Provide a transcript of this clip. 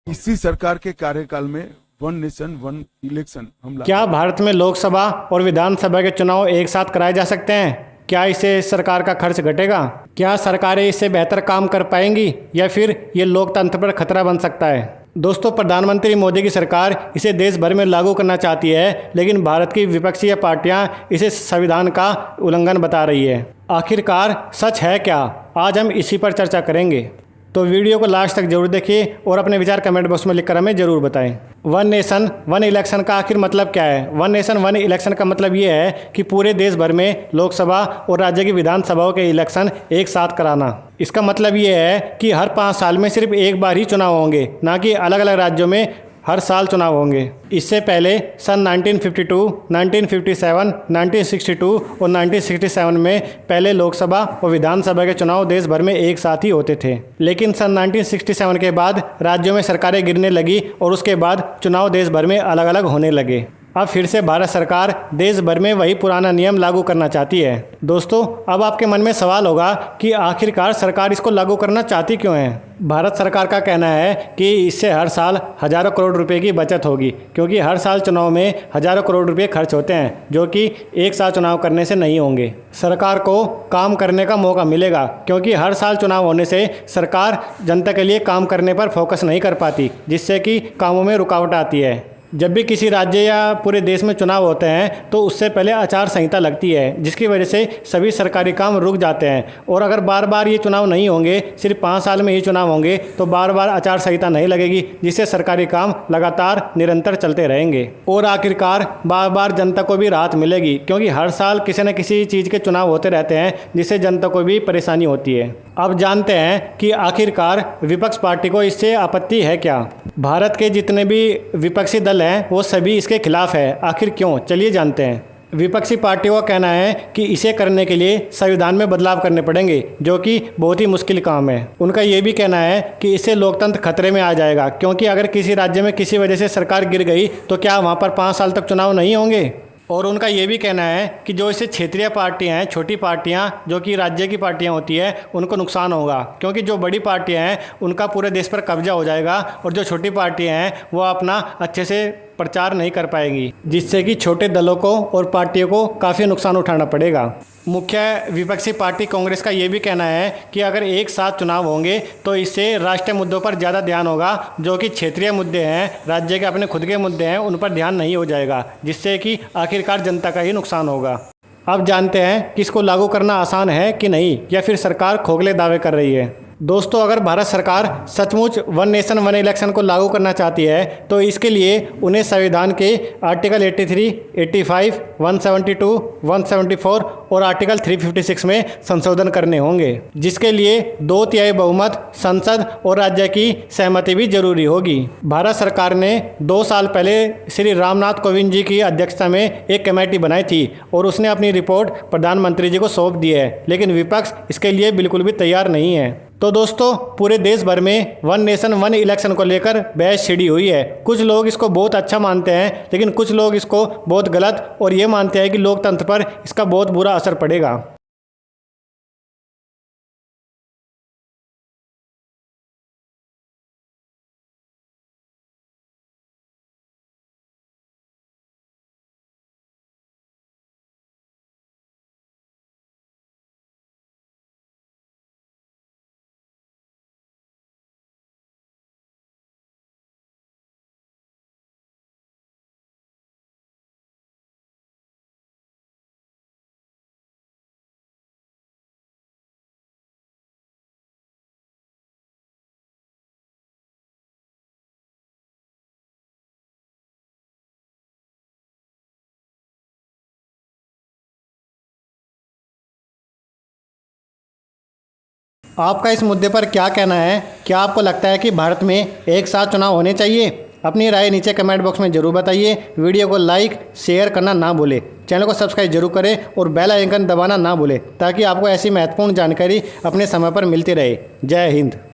इसी सरकार के कार्यकाल में वन नेशन वन इलेक्शन हम क्या भारत में लोकसभा और विधानसभा के चुनाव एक साथ कराए जा सकते हैं? क्या इससे सरकार का खर्च घटेगा? क्या सरकारें इससे बेहतर काम कर पाएंगी या फिर ये लोकतंत्र पर खतरा बन सकता है? दोस्तों, प्रधानमंत्री मोदी की सरकार इसे देश भर में लागू करना चाहती है, लेकिन भारत की विपक्षी पार्टियां इसे संविधान का उल्लंघन बता रही है। आखिरकार सच है क्या? आज हम इसी पर चर्चा करेंगे, तो वीडियो को लास्ट तक जरूर देखिए और अपने विचार कमेंट बॉक्स में लिखकर हमें ज़रूर बताएं। वन नेशन वन इलेक्शन का आखिर मतलब क्या है? वन नेशन वन इलेक्शन का मतलब ये है कि पूरे देश भर में लोकसभा और राज्य की विधानसभाओं के इलेक्शन एक साथ कराना। इसका मतलब ये है कि हर 5 साल में सिर्फ एक बार ही चुनाव होंगे, ना कि अलग अलग राज्यों में हर साल चुनाव होंगे। इससे पहले सन 1952, 1957, 1962 और 1967 में पहले लोकसभा और विधानसभा के चुनाव देश भर में एक साथ ही होते थे। लेकिन सन 1967 के बाद राज्यों में सरकारें गिरने लगी और उसके बाद चुनाव देश भर में अलग अलग होने लगे। अब फिर से भारत सरकार देश भर में वही पुराना नियम लागू करना चाहती है। दोस्तों, अब आपके मन में सवाल होगा कि आखिरकार सरकार इसको लागू करना चाहती क्यों है? भारत सरकार का कहना है कि इससे हर साल हज़ारों करोड़ रुपए की बचत होगी, क्योंकि हर साल चुनाव में हज़ारों करोड़ रुपए खर्च होते हैं, जो कि एक साथ चुनाव करने से नहीं होंगे। सरकार को काम करने का मौका मिलेगा, क्योंकि हर साल चुनाव होने से सरकार जनता के लिए काम करने पर फोकस नहीं कर पाती, जिससे कि कामों में रुकावट आती है। जब भी किसी राज्य या पूरे देश में चुनाव होते हैं तो उससे पहले आचार संहिता लगती है, जिसकी वजह से सभी सरकारी काम रुक जाते हैं। और अगर बार बार ये चुनाव नहीं होंगे, सिर्फ 5 साल में ये चुनाव होंगे, तो बार बार आचार संहिता नहीं लगेगी, जिससे सरकारी काम लगातार निरंतर चलते रहेंगे। और आखिरकार बार बार जनता को भी राहत मिलेगी, क्योंकि हर साल किसी न किसी चीज़ के चुनाव होते रहते हैं, जिससे जनता को भी परेशानी होती है। अब जानते हैं कि आखिरकार विपक्ष पार्टी को इससे आपत्ति है क्या। भारत के जितने भी विपक्षी दल हैं वो सभी इसके खिलाफ है। आखिर क्यों? चलिए जानते हैं। विपक्षी पार्टियों का कहना है कि इसे करने के लिए संविधान में बदलाव करने पड़ेंगे, जो कि बहुत ही मुश्किल काम है। उनका ये भी कहना है कि इससे लोकतंत्र खतरे में आ जाएगा, क्योंकि अगर किसी राज्य में किसी वजह से सरकार गिर गई तो क्या वहाँ पर 5 साल तक चुनाव नहीं होंगे? और उनका ये भी कहना है कि जो इससे क्षेत्रीय पार्टियां हैं, छोटी पार्टियां जो कि राज्य की पार्टियां होती है, उनको नुकसान होगा, क्योंकि जो बड़ी पार्टियां हैं उनका पूरे देश पर कब्जा हो जाएगा और जो छोटी पार्टियां हैं वो अपना अच्छे से प्रचार नहीं कर पाएंगी, जिससे कि छोटे दलों को और पार्टियों को काफ़ी नुकसान उठाना पड़ेगा। मुख्य विपक्षी पार्टी कांग्रेस का ये भी कहना है कि अगर एक साथ चुनाव होंगे तो इससे राष्ट्रीय मुद्दों पर ज़्यादा ध्यान होगा, जो कि क्षेत्रीय मुद्दे हैं, राज्य के अपने खुद के मुद्दे हैं, उन पर ध्यान नहीं हो जाएगा, जिससे कि आखिरकार जनता का ही नुकसान होगा। अब जानते हैं कि इसको लागू करना आसान है कि नहीं, या फिर सरकार खोखले दावे कर रही है। दोस्तों, अगर भारत सरकार सचमुच वन नेशन वन इलेक्शन को लागू करना चाहती है तो इसके लिए उन्हें संविधान के आर्टिकल 83, 85, 172, 174 और आर्टिकल 356 में संशोधन करने होंगे, जिसके लिए 2/3 बहुमत संसद और राज्य की सहमति भी जरूरी होगी। भारत सरकार ने 2 साल पहले श्री रामनाथ कोविंद जी की अध्यक्षता में एक कमेटी बनाई थी और उसने अपनी रिपोर्ट प्रधानमंत्री जी को सौंप दी है, लेकिन विपक्ष इसके लिए बिल्कुल भी तैयार नहीं है। तो दोस्तों, पूरे देश भर में वन नेशन वन इलेक्शन को लेकर बहस छिड़ी हुई है। कुछ लोग इसको बहुत अच्छा मानते हैं, लेकिन कुछ लोग इसको बहुत गलत और ये मानते हैं कि लोकतंत्र पर इसका बहुत बुरा असर पड़ेगा। आपका इस मुद्दे पर क्या कहना है? क्या आपको लगता है कि भारत में एक साथ चुनाव होने चाहिए? अपनी राय नीचे कमेंट बॉक्स में ज़रूर बताइए। वीडियो को लाइक शेयर करना ना भूलें, चैनल को सब्सक्राइब जरूर करें और बेल आइकन दबाना ना भूलें, ताकि आपको ऐसी महत्वपूर्ण जानकारी अपने समय पर मिलती रहे। जय हिंद।